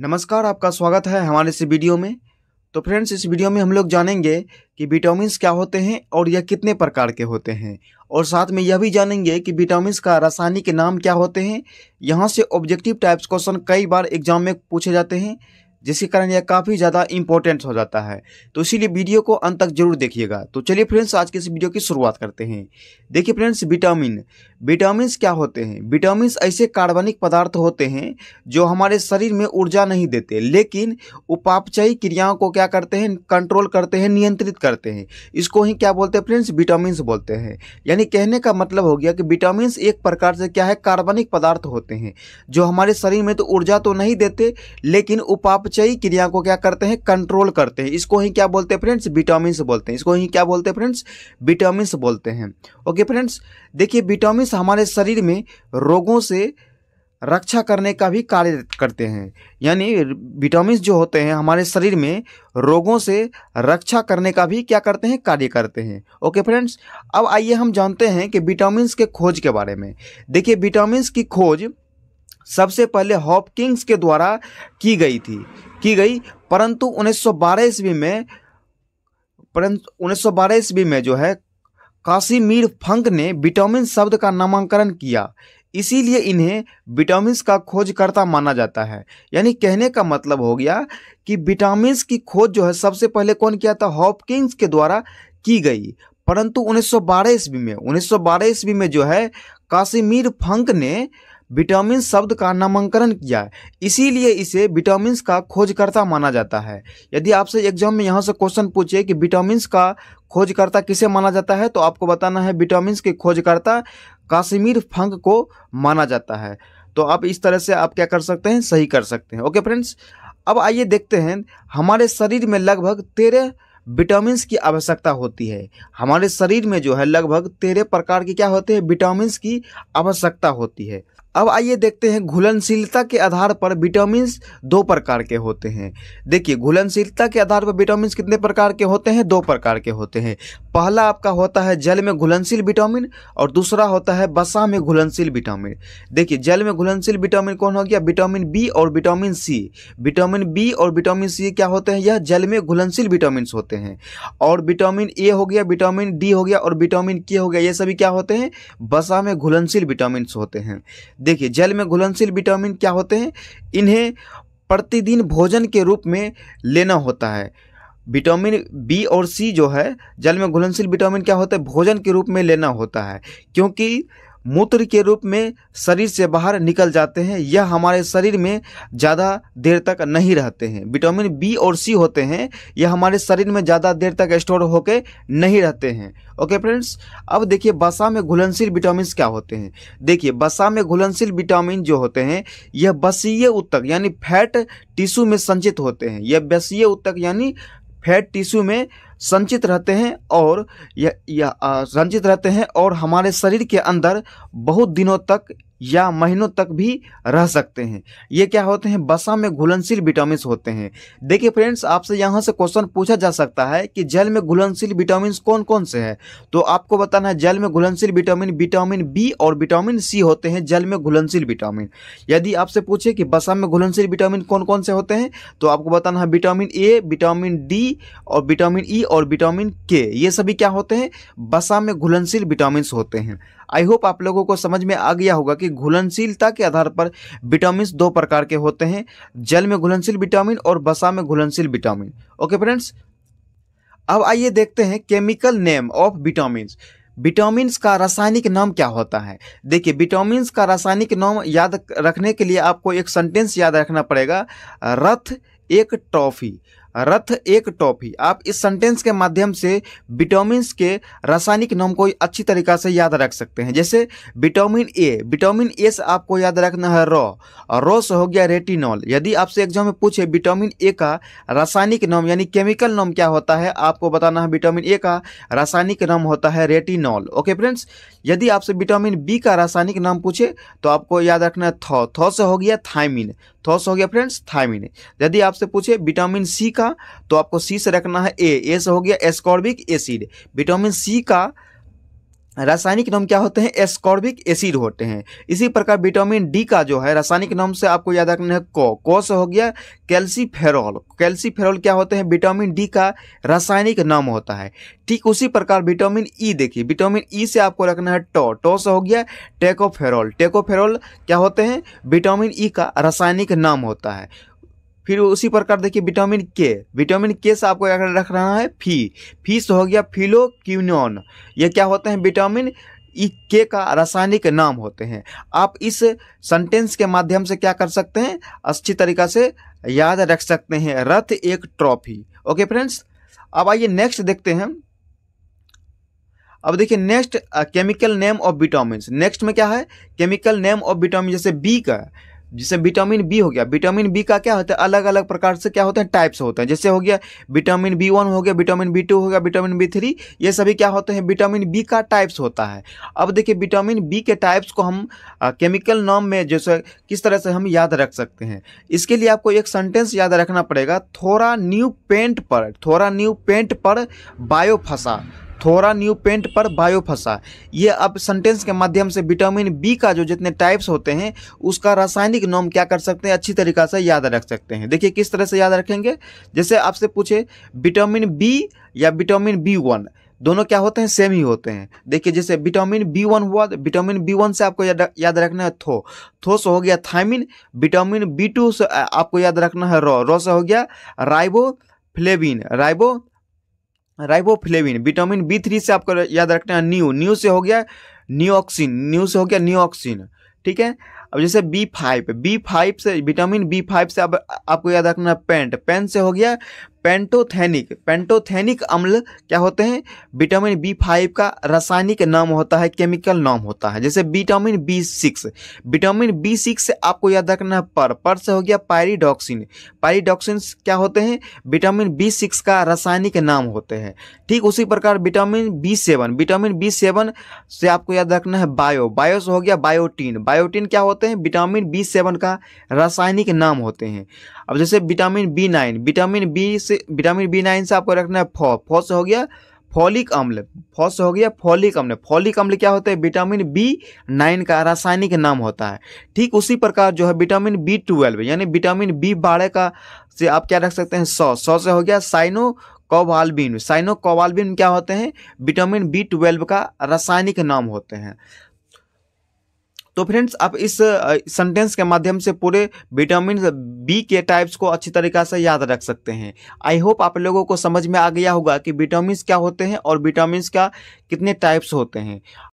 नमस्कार, आपका स्वागत है हमारे इस वीडियो में। तो फ्रेंड्स, इस वीडियो में हम लोग जानेंगे कि विटामिन्स क्या होते हैं और यह कितने प्रकार के होते हैं, और साथ में यह भी जानेंगे कि विटामिन्स का रासायनिक नाम क्या होते हैं। यहाँ से ऑब्जेक्टिव टाइप्स क्वेश्चन कई बार एग्जाम में पूछे जाते हैं, जिसके कारण यह काफ़ी ज़्यादा इंपॉर्टेंट हो जाता है। तो इसीलिए वीडियो को अंत तक जरूर देखिएगा। तो चलिए फ्रेंड्स, आज के इस वीडियो की शुरुआत करते हैं। देखिए फ्रेंड्स, विटामिन्स क्या होते हैं। विटामिन्स ऐसे कार्बनिक पदार्थ होते हैं जो हमारे शरीर में ऊर्जा नहीं देते, लेकिन उपापचयी क्रियाओं को क्या करते हैं, कंट्रोल करते हैं, नियंत्रित करते हैं। इसको ही क्या बोलते हैं फ्रेंड्स, विटामिन्स बोलते हैं। यानी कहने का मतलब हो गया कि विटामिन्स एक प्रकार से क्या है, कार्बनिक पदार्थ होते हैं जो हमारे शरीर में तो ऊर्जा तो नहीं देते, लेकिन उपापचयी क्रिया को क्या करते हैं, कंट्रोल करते हैं। इसको ही क्या बोलते हैं फ्रेंड्स, विटामिन्स बोलते हैं। इसको ही क्या बोलते हैं फ्रेंड्स, विटामिन्स बोलते हैं। ओके फ्रेंड्स, देखिए विटामिन्स हमारे शरीर में रोगों से रक्षा करने का भी कार्य करते हैं। यानी विटामिन्स जो होते हैं हमारे शरीर में रोगों से रक्षा करने का भी क्या करते हैं, कार्य करते हैं। ओके फ्रेंड्स, अब आइए हम जानते हैं कि विटामिन्स के खोज के बारे में। देखिए विटामिन्स की खोज सबसे पहले हॉपकिंस के द्वारा की गई, परंतु 1912 ईस्वी में जो है कासिमिर फंक ने विटामिन शब्द का नामकरण किया, इसीलिए इन्हें विटामिन्स का खोजकर्ता माना जाता है। यानी कहने का मतलब हो गया कि विटामिन्स की खोज जो है सबसे पहले कौन किया था, हॉपकिंस के द्वारा की गई, परंतु 1912 ईस्वी में जो है कासिमिर फंक ने विटामिन शब्द का नामकरण किया, इसीलिए इसे विटामिन्स का खोजकर्ता माना जाता है। यदि आपसे एग्जाम में यहाँ से क्वेश्चन पूछे कि विटामिन्स का खोजकर्ता किसे माना जाता है, तो आपको बताना है विटामिन्स के खोजकर्ता कासिमिर फंक को माना जाता है। तो आप इस तरह से आप क्या कर सकते हैं, सही कर सकते हैं। ओके फ्रेंड्स, अब आइए देखते हैं हमारे शरीर में लगभग 13 विटामिन्स की आवश्यकता होती है। हमारे शरीर में जो है लगभग 13 प्रकार के क्या होते हैं, विटामिन्स की आवश्यकता होती है। अब आइए देखते हैं घुलनशीलता के आधार पर विटामिन्स 2 प्रकार के होते हैं। देखिए घुलनशीलता के आधार पर विटामिन्स कितने प्रकार के होते हैं, 2 प्रकार के होते हैं। पहला आपका होता है जल में घुलनशील विटामिन, और दूसरा होता है वसा में घुलनशील विटामिन। देखिए जल में घुलनशील विटामिन कौन हो गया, विटामिन बी और विटामिन सी। विटामिन बी और विटामिन सी क्या होते हैं, यह जल में घुलनशील विटामिन होते हैं। और विटामिन ए हो गया, विटामिन डी हो गया और विटामिन के हो गया, ये सभी क्या होते हैं, वसा में घुलनशील विटामिन होते हैं। देखिए जल में घुलनशील विटामिन क्या होते हैं, इन्हें प्रतिदिन भोजन के रूप में लेना होता है। विटामिन बी और सी जो है जल में घुलनशील विटामिन क्या होता है, भोजन के रूप में लेना होता है, क्योंकि मूत्र के रूप में शरीर से बाहर निकल जाते हैं। यह हमारे शरीर में ज़्यादा देर तक नहीं रहते हैं। विटामिन बी और सी होते हैं, यह हमारे शरीर में ज़्यादा देर तक स्टोर होकर नहीं रहते हैं। ओके फ्रेंड्स, अब देखिए वसा में घुलनशील विटामिन क्या होते हैं। देखिए वसा में घुलनशील विटामिन जो होते हैं यह वसीय ऊतक यानी फैट टिश्यू में संचित होते हैं। यह वसीय ऊतक यानी फैट टिश्यू में संचित रहते हैं और संचित रहते हैं और हमारे शरीर के अंदर बहुत दिनों तक या महीनों तक भी रह सकते हैं। ये क्या होते हैं, वसा में घुलनशील विटामिन होते हैं। देखिए फ्रेंड्स, आपसे यहाँ से क्वेश्चन पूछा जा सकता है कि जल में घुलनशील विटामिन कौन कौन से हैं, तो आपको बताना है जल में घुलनशील विटामिन बी और विटामिन सी होते हैं जल में घुलनशील विटामिन। यदि आपसे पूछे कि वसा में घुलनशील विटामिन कौन कौन से होते हैं, तो आपको बताना है विटामिन ए, विटामिन डी और विटामिन ई और विटामिन के, ये सभी क्या होते हैं, वसा में घुलनशील विटामिन होते हैं। आई होप आप लोगों को समझ में आ गया होगा कि घुलनशीलता के आधार पर विटामिन 2 प्रकार के होते हैं, जल में घुलनशील विटामिन और वसा में घुलनशील विटामिन। ओके फ्रेंड्स, अब आइए देखते हैं chemical name of vitamins. Vitamins का रासायनिक नाम क्या होता है। देखिए विटामिन्स का रासायनिक नाम याद रखने के लिए आपको एक सेंटेंस याद रखना पड़ेगा, रथ एक टॉफी। रथ एक टॉफी। आप इस सेंटेंस के माध्यम से विटामिन्स के रासायनिक नाम को अच्छी तरीक़ा से याद रख सकते हैं। जैसे विटामिन ए से आपको याद रखना है रॉ से हो गया रेटिनॉल। यदि आपसे एग्जाम में पूछे विटामिन ए का रासायनिक नाम यानी केमिकल नाम क्या होता है, आपको बताना है विटामिन ए का रासायनिक नाम होता है रेटिनॉल। ओके फ्रेंड्स, यदि आपसे विटामिन बी का रासायनिक नाम पूछे तो आपको याद रखना है थौ से हो गया थायमिन। थौ से हो गया फ्रेंड्स थायमिन। यदि आपसे पूछे विटामिन सी का, तो आपको सी से रखना है ए से हो गया एस्कॉर्बिक एसिड। विटामिन सी का रासायनिक नाम क्या होते हैं, एस्कॉर्बिक एसिड होते हैं। इसी प्रकार विटामिन डी का जो है रासायनिक नाम से आपको याद रखना है को से हो गया कैल्सीफेरॉल। कैल्सीफेरॉल क्या होते हैं, विटामिन डी का रासायनिक नाम होता है। ठीक उसी प्रकार विटामिन ई देखिए, विटामिन ई से आपको रखना है टो से हो गया टेकोफेरॉल। टेकोफेरॉल क्या होते हैं, विटामिन ई का रासायनिक नाम होता है। फिर उसी प्रकार देखिए विटामिन के से आपको रखना है फी से हो गया फिलोक्विनोन। ये क्या होते हैं, विटामिन ई के का रासायनिक नाम होते हैं। आप इस सेंटेंस के माध्यम से क्या कर सकते हैं, अच्छी तरीका से याद रख सकते हैं, रथ एक ट्रॉफी। ओके फ्रेंड्स, अब आइए नेक्स्ट देखते हैं। अब देखिए next chemical name of vitamin. Next में क्या है, केमिकल नेम ऑफ विटामिन, जैसे बी का, जैसे विटामिन बी हो गया। विटामिन बी का क्या होता है, अलग अलग प्रकार से क्या होते हैं, टाइप्स होते हैं। जैसे हो गया विटामिन बी1 हो गया, विटामिन बी2 हो गया, विटामिन बी3, ये सभी क्या होते हैं, विटामिन बी का टाइप्स होता है। अब देखिए विटामिन बी के टाइप्स को हम केमिकल नाम में जैसे किस तरह से हम याद रख सकते हैं, इसके लिए आपको एक सेंटेंस याद रखना पड़ेगा। थोड़ा न्यू पेंट पर बायोफसा। थोड़ा न्यू पेंट पर बायोफसा। ये अब सेंटेंस के माध्यम से विटामिन बी का जो जितने टाइप्स होते हैं उसका रासायनिक नाम क्या कर सकते हैं, अच्छी तरीक़ा से याद रख सकते हैं। देखिए किस तरह से याद रखेंगे, जैसे आपसे पूछे विटामिन बी या विटामिन बी1, दोनों क्या होते हैं, सेम ही होते हैं। देखिए जैसे विटामिन बी1 हुआ, विटामिन बी1 से आपको याद रखना है थो से हो गया थायमिन। विटामिन बी2 से आपको याद रखना है रो से हो गया राइबोफ्लेविन। विटामिन बी3 से आपको याद रखना है न्यू से हो गया न्यूऑक्सिन। ठीक है। अब जैसे बी5 से विटामिन बी5 से अब आपको याद रखना है पेंट से हो गया पेंटोथेनिक अम्ल क्या होते हैं, विटामिन बी5 का रासायनिक नाम होता है, केमिकल नाम होता है। जैसे विटामिन बी6 से आपको याद रखना है पर से हो गया पायरिडॉक्सिन क्या होते हैं, विटामिन बी6 का रासायनिक नाम होते हैं। ठीक उसी प्रकार विटामिन बी7 से आपको याद रखना है बायो से हो गया बायोटीन क्या होते हैं, विटामिन बी7 का रासायनिक नाम होते हैं। अब जैसे विटामिन बी9 से आपको रखना है फो से हो गया फॉलिक अम्ल फॉलिक अम्ल क्या होता है, विटामिन बी9 का रासायनिक नाम होता है। ठीक उसी प्रकार जो है विटामिन बी12 यानी विटामिन बी12 का से आप क्या रख सकते हैं, सौ से हो गया साइनोकोबाल्बिन क्या होते हैं, विटामिन बी12 का रासायनिक नाम होते हैं। तो फ्रेंड्स आप इस सेंटेंस के माध्यम से पूरे विटामिन बी के टाइप्स को अच्छी तरीक़ा से याद रख सकते हैं। आई होप आप लोगों को समझ में आ गया होगा कि विटामिन क्या होते हैं और विटामिन का कितने टाइप्स होते हैं।